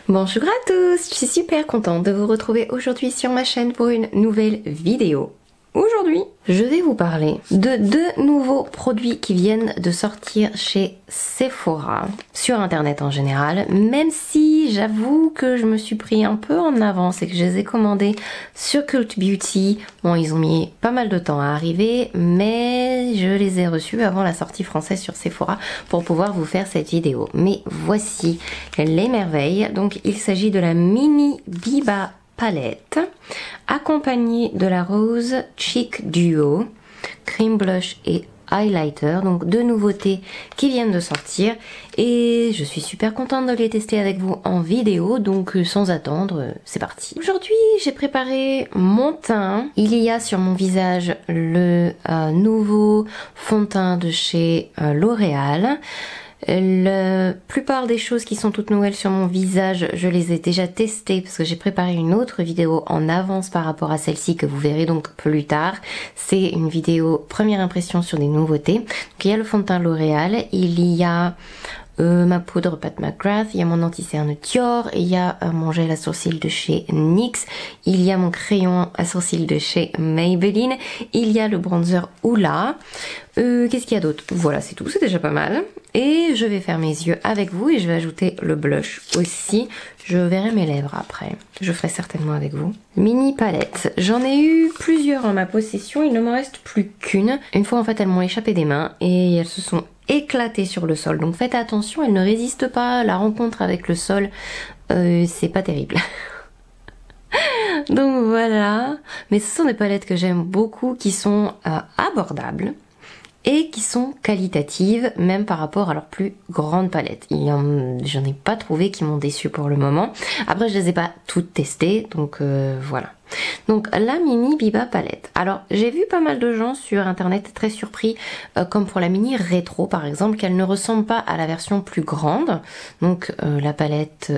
Bonjour à tous, je suis super contente de vous retrouver aujourd'hui sur ma chaîne pour une nouvelle vidéo. Aujourd'hui, je vais vous parler de deux nouveaux produits qui viennent de sortir chez Sephora, sur internet en général, même si j'avoue que je me suis pris un peu en avance et que je les ai commandés sur Cult Beauty. Bon, ils ont mis pas mal de temps à arriver, mais je les ai reçus avant la sortie française sur Sephora pour pouvoir vous faire cette vidéo. Mais voici les merveilles. Donc il s'agit de la Mini Biba palette accompagnée de la Rose Cheek Duo cream blush et highlighter, donc deux nouveautés qui viennent de sortir et je suis super contente de les tester avec vous en vidéo, donc sans attendre, c'est parti. Aujourd'hui j'ai préparé mon teint. Il y a sur mon visage le nouveau fond de teint de chez L'Oréal. La plupart des choses qui sont toutes nouvelles sur mon visage, je les ai déjà testées parce que j'ai préparé une autre vidéo en avance par rapport à celle-ci que vous verrez donc plus tard. C'est une vidéo première impression sur des nouveautés. Donc, il y a le fond de teint L'Oréal, il y a ma poudre Pat McGrath, il y a mon anti-cerne Dior, il y a mon gel à sourcils de chez NYX, il y a mon crayon à sourcils de chez Maybelline, il y a le bronzer Hoola. Qu'est-ce qu'il y a d'autre? Voilà, c'est tout, c'est déjà pas mal. Et je vais faire mes yeux avec vous et je vais ajouter le blush aussi. Je verrai mes lèvres après. Je ferai certainement avec vous. Mini palette. J'en ai eu plusieurs en ma possession, il ne m'en reste plus qu'une. Une fois en fait elles m'ont échappé des mains et elles se sont éclatées sur le sol. Donc faites attention, elles ne résistent pas. La rencontre avec le sol, c'est pas terrible. Donc voilà. Mais ce sont des palettes que j'aime beaucoup, qui sont abordables et qui sont qualitatives, même par rapport à leurs plus grandes palettes. J'en ai pas trouvé qui m'ont déçu pour le moment. Après, je les ai pas toutes testées, donc voilà. Donc la Mini Biba palette. Alors, j'ai vu pas mal de gens sur internet très surpris, comme pour la Mini Rétro par exemple, qu'elle ne ressemble pas à la version plus grande. Donc la palette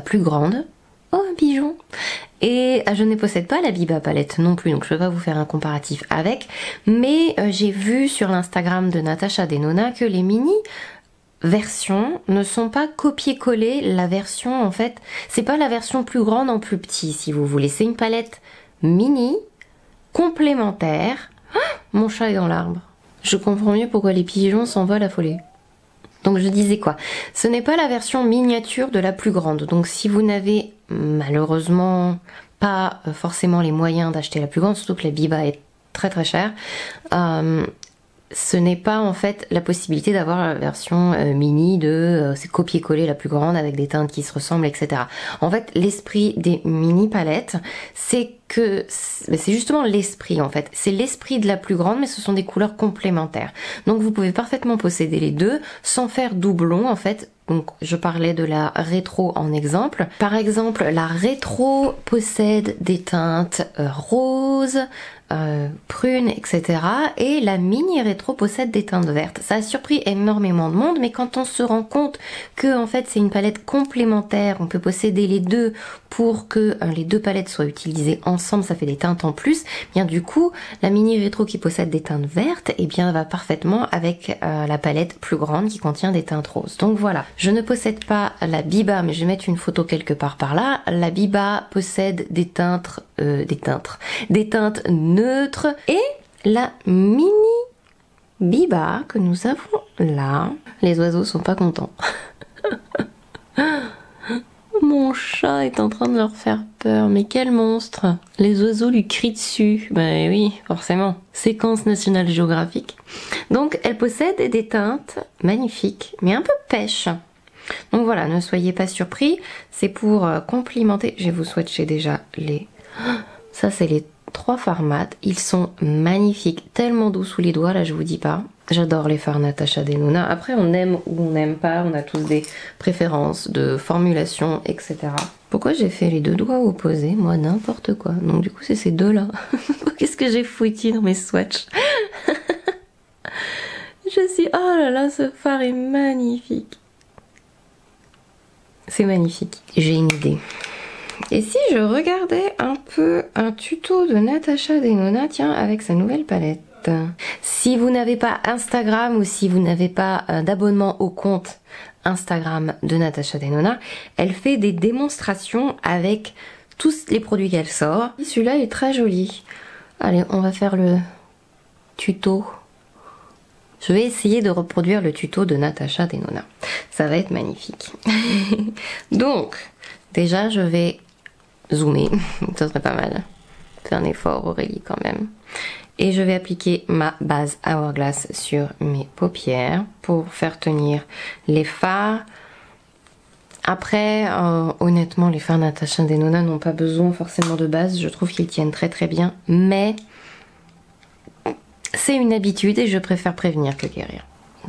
plus grande. Oh, un pigeon! Et je ne possède pas la Biba palette non plus, donc je ne peux pas vous faire un comparatif avec. Mais j'ai vu sur l'Instagram de Natasha Denona que les mini versions ne sont pas copier-coller la version, en fait, c'est pas la version plus grande en plus petit, si vous voulez. C'est une palette mini, complémentaire. Ah, mon chat est dans l'arbre. Je comprends mieux pourquoi les pigeons s'envolent affolés. Donc je disais quoi? Ce n'est pas la version miniature de la plus grande. Donc si vous n'avez malheureusement pas forcément les moyens d'acheter la plus grande, surtout que la Biba est très très chère, ce n'est pas en fait la possibilité d'avoir la version mini de c'est copier-coller la plus grande avec des teintes qui se ressemblent, etc. En fait, l'esprit des mini palettes, c'est que c'est justement l'esprit en fait. C'est l'esprit de la plus grande, mais ce sont des couleurs complémentaires. Donc vous pouvez parfaitement posséder les deux sans faire doublon en fait. Donc je parlais de la rétro en exemple. Par exemple, la rétro possède des teintes roses, prunes, etc. Et la mini rétro possède des teintes vertes. Ça a surpris énormément de monde, mais quand on se rend compte que en fait c'est une palette complémentaire, on peut posséder les deux pour que les deux palettes soient utilisées ensemble, ça fait des teintes en plus. Bien du coup, la mini rétro qui possède des teintes vertes, et bien va parfaitement avec la palette plus grande qui contient des teintes roses. Donc voilà. Je ne possède pas la Biba, mais je vais mettre une photo quelque part par là. La Biba possède des teintes neutres. Et la Mini Biba que nous avons là, les oiseaux sont pas contents. Mon chat est en train de leur faire peur, mais quel monstre! Les oiseaux lui crient dessus. Ben oui, forcément. Séquence National Geographic. Donc elle possède des teintes magnifiques, mais un peu pêche. Donc voilà, ne soyez pas surpris, c'est pour complimenter. Je vais vous swatcher déjà les... Ça c'est les 3 fards mat, ils sont magnifiques, tellement doux sous les doigts, là je vous dis pas. J'adore les fards Natasha Denona. Après on aime ou on n'aime pas, on a tous des préférences de formulation, etc. Pourquoi j'ai fait les deux doigts opposés? Moi n'importe quoi. Donc du coup c'est ces deux là. Qu'est-ce que j'ai foutu dans mes swatchs? Je suis... Oh là là, ce fard est magnifique. C'est magnifique. J'ai une idée. Et si je regardais un peu un tuto de Natasha Denona, tiens, avec sa nouvelle palette. Si vous n'avez pas Instagram ou si vous n'avez pas d'abonnement au compte Instagram de Natasha Denona, elle fait des démonstrations avec tous les produits qu'elle sort. Celui-là est très joli. Allez, on va faire le tuto. Je vais essayer de reproduire le tuto de Natasha Denona. Ça va être magnifique. Donc, déjà, je vais zoomer. Ça serait pas mal. Fais un effort, Aurélie, quand même. Et je vais appliquer ma base Hourglass sur mes paupières pour faire tenir les fards. Après, honnêtement, les fards Natasha Denona n'ont pas besoin forcément de base. Je trouve qu'ils tiennent très très bien. Mais c'est une habitude et je préfère prévenir que guérir.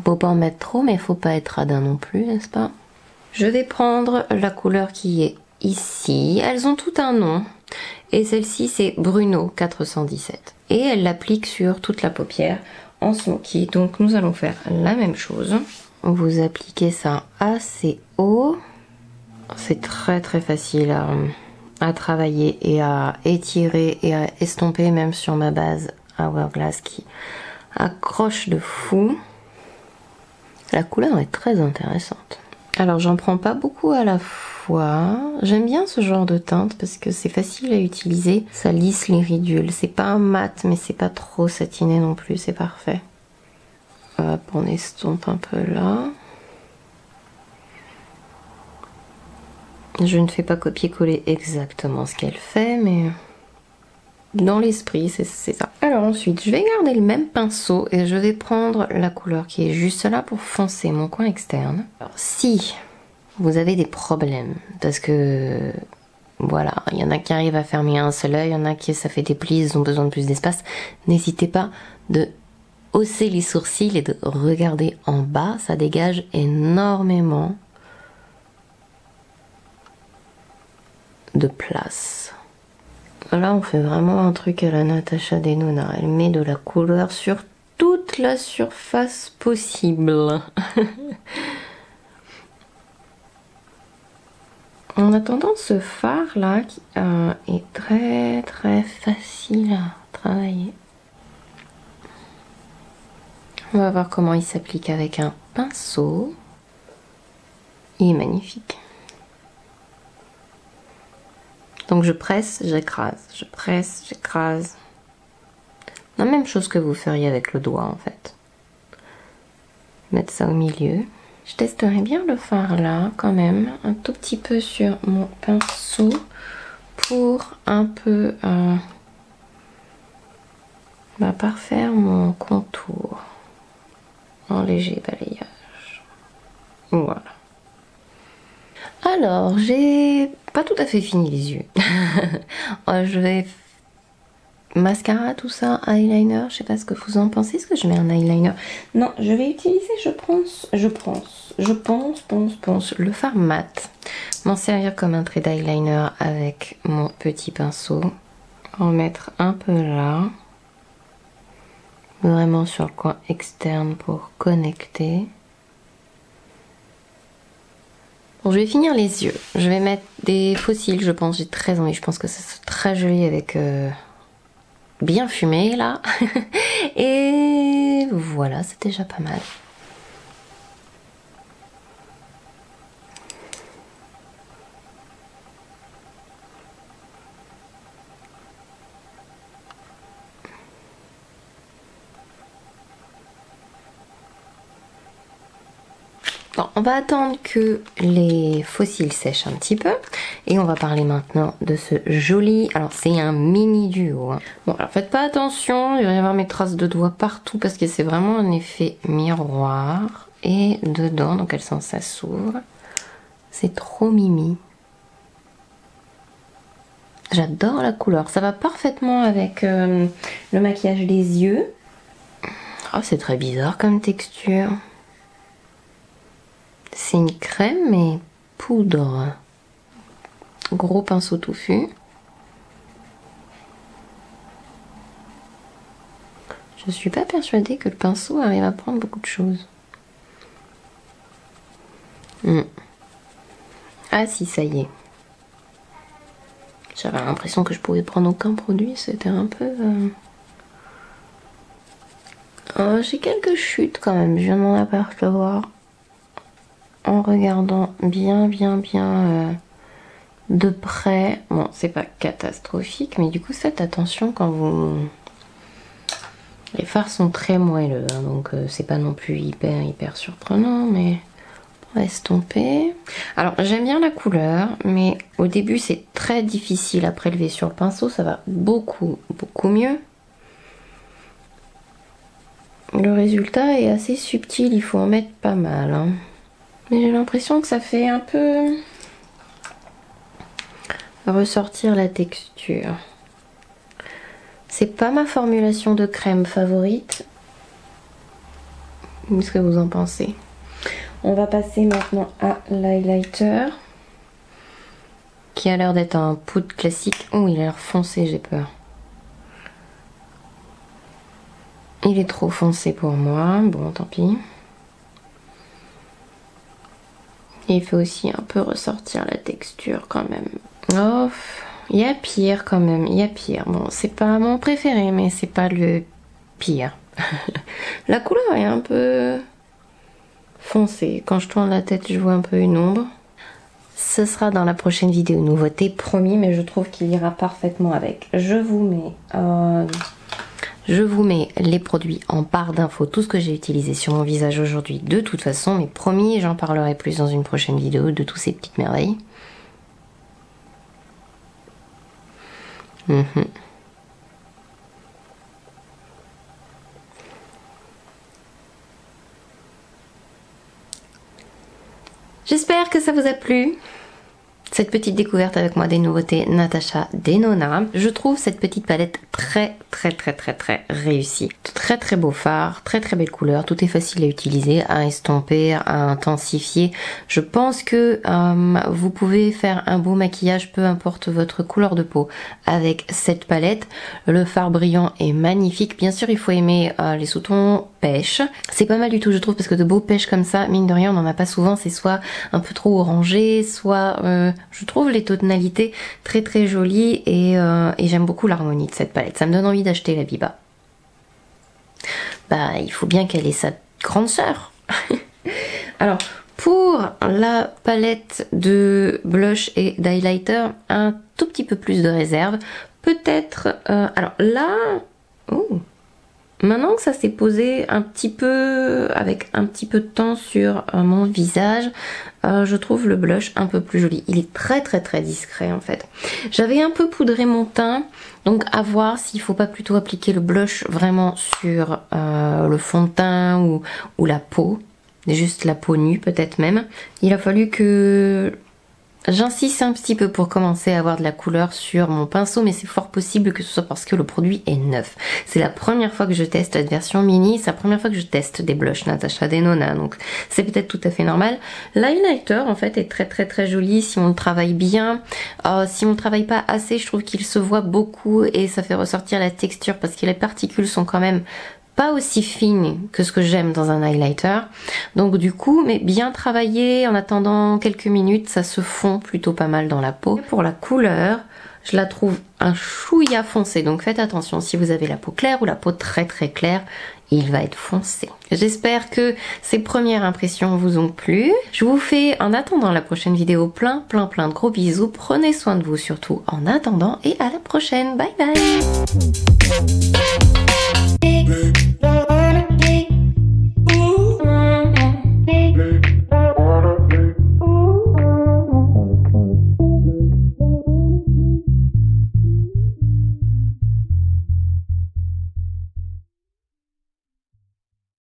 Faut pas en mettre trop, mais faut pas être radin non plus, n'est-ce pas? Je vais prendre la couleur qui est ici. Elles ont tout un nom. Et celle-ci, c'est Bruno 417. Et elle l'applique sur toute la paupière en smoky. Donc nous allons faire la même chose. Vous appliquez ça assez haut. C'est très très facile à travailler et à étirer et à estomper, même sur ma base Hourglass qui accroche de fou. La couleur est très intéressante. Alors j'en prends pas beaucoup à la fois. J'aime bien ce genre de teinte parce que c'est facile à utiliser. Ça lisse les ridules. C'est pas un mat mais c'est pas trop satiné non plus. C'est parfait. Hop, on estompe un peu là. Je ne fais pas copier-coller exactement ce qu'elle fait, mais dans l'esprit, c'est ça. Alors ensuite, je vais garder le même pinceau et je vais prendre la couleur qui est juste là pour foncer mon coin externe. Alors si vous avez des problèmes, parce que voilà, il y en a qui arrivent à fermer un seul œil, il y en a qui ça fait des plis, ils ont besoin de plus d'espace, n'hésitez pas de hausser les sourcils et de regarder en bas, ça dégage énormément de place. Là on fait vraiment un truc à la Natasha Denona, elle met de la couleur sur toute la surface possible. En attendant, ce fard là qui est très très facile à travailler. On va voir comment il s'applique avec un pinceau. Il est magnifique. Donc je presse, j'écrase, je presse, j'écrase. La même chose que vous feriez avec le doigt en fait. Mettre ça au milieu. Je testerai bien le fard là quand même, un tout petit peu sur mon pinceau pour un peu parfaire mon contour en léger balayage. Voilà. Alors, j'ai pas tout à fait fini les yeux. Je vais mascara, tout ça, eyeliner, je sais pas ce que vous en pensez. Est-ce que je mets un eyeliner? Non, je vais utiliser, je pense le fard mat. M'en servir comme un trait d'eyeliner avec mon petit pinceau. En mettre un peu là. Vraiment sur le coin externe pour connecter. Bon, je vais finir les yeux. Je vais mettre des faux cils, je pense. J'ai très envie. Je pense que ça serait très joli avec bien fumé là. Et voilà, c'est déjà pas mal. Bon, on va attendre que les fossiles sèchent un petit peu et on va parler maintenant de ce joli, alors c'est un mini duo. Hein. Bon, alors faites pas attention, il va y avoir mes traces de doigts partout parce que c'est vraiment un effet miroir. Et dedans, dans quel sens ça s'ouvre, c'est trop mimi. J'adore la couleur, ça va parfaitement avec le maquillage des yeux. Oh, c'est très bizarre comme texture. C'est une crème mais poudre. Gros pinceau touffu. Je suis pas persuadée que le pinceau arrive à prendre beaucoup de choses. Ah si, ça y est. J'avais l'impression que je pouvais prendre aucun produit, c'était un peu... Oh, j'ai quelques chutes quand même, je viens de m'en apercevoir. En regardant bien de près. Bon, c'est pas catastrophique, mais du coup faites attention quand vous... Les fards sont très moelleux, hein, donc c'est pas non plus hyper surprenant, mais on va estomper. Alors j'aime bien la couleur, mais au début c'est très difficile à prélever sur le pinceau, ça va beaucoup mieux. Le résultat est assez subtil, il faut en mettre pas mal, hein. Mais j'ai l'impression que ça fait un peu ressortir la texture. C'est pas ma formulation de crème favorite. Qu'est-ce que vous en pensez? On va passer maintenant à l'highlighter, qui a l'air d'être un poudre classique. Oh, il a l'air foncé, j'ai peur. Il est trop foncé pour moi, bon tant pis. Et il fait aussi un peu ressortir la texture quand même. Oh, il y a pire quand même, il y a pire. Bon, c'est pas mon préféré, mais c'est pas le pire. La couleur est un peu foncée. Quand je tourne la tête, je vois un peu une ombre. Ce sera dans la prochaine vidéo nouveauté, promis, mais je trouve qu'il ira parfaitement avec. Je vous mets les produits en barre d'infos, tout ce que j'ai utilisé sur mon visage aujourd'hui de toute façon, mais promis, j'en parlerai plus dans une prochaine vidéo de toutes ces petites merveilles. J'espère que ça vous a plu. Cette petite découverte avec moi des nouveautés Natasha Denona. Je trouve cette petite palette très réussie. Très beau fard, très belle couleur, tout est facile à utiliser, à estomper, à intensifier. Je pense que vous pouvez faire un beau maquillage, peu importe votre couleur de peau, avec cette palette. Le fard brillant est magnifique. Bien sûr, il faut aimer les sous-tons pêche. C'est pas mal du tout, je trouve, parce que de beaux pêches comme ça, mine de rien, on n'en a pas souvent. C'est soit un peu trop orangé, soit... je trouve les tonalités très jolies et j'aime beaucoup l'harmonie de cette palette. Ça me donne envie d'acheter la Biba. Bah, il faut bien qu'elle ait sa grande sœur. Alors, pour la palette de blush et d'highlighter, un tout petit peu plus de réserve. Peut-être... alors là... Oh. Maintenant que ça s'est posé un petit peu, avec un petit peu de temps sur mon visage, je trouve le blush un peu plus joli. Il est très discret en fait. J'avais un peu poudré mon teint, donc à voir s'il faut pas plutôt appliquer le blush vraiment sur le fond de teint ou la peau, juste la peau nue peut-être même. Il a fallu que... J'insiste un petit peu pour commencer à avoir de la couleur sur mon pinceau, mais c'est fort possible que ce soit parce que le produit est neuf. C'est la première fois que je teste cette version mini, c'est la première fois que je teste des blushs Natasha Denona, donc c'est peut-être tout à fait normal. L'highlighter en fait est très joli si on le travaille bien. Si on le travaille pas assez, je trouve qu'il se voit beaucoup et ça fait ressortir la texture parce que les particules sont quand même pas aussi fine que ce que j'aime dans un highlighter. Donc du coup, mais bien travaillé, en attendant quelques minutes, ça se fond plutôt pas mal dans la peau. Pour la couleur, je la trouve un chouïa foncé, donc faites attention si vous avez la peau claire ou la peau très claire, il va être foncé. J'espère que ces premières impressions vous ont plu. Je vous fais, en attendant la prochaine vidéo, plein de gros bisous. Prenez soin de vous surtout en attendant et à la prochaine. Bye bye.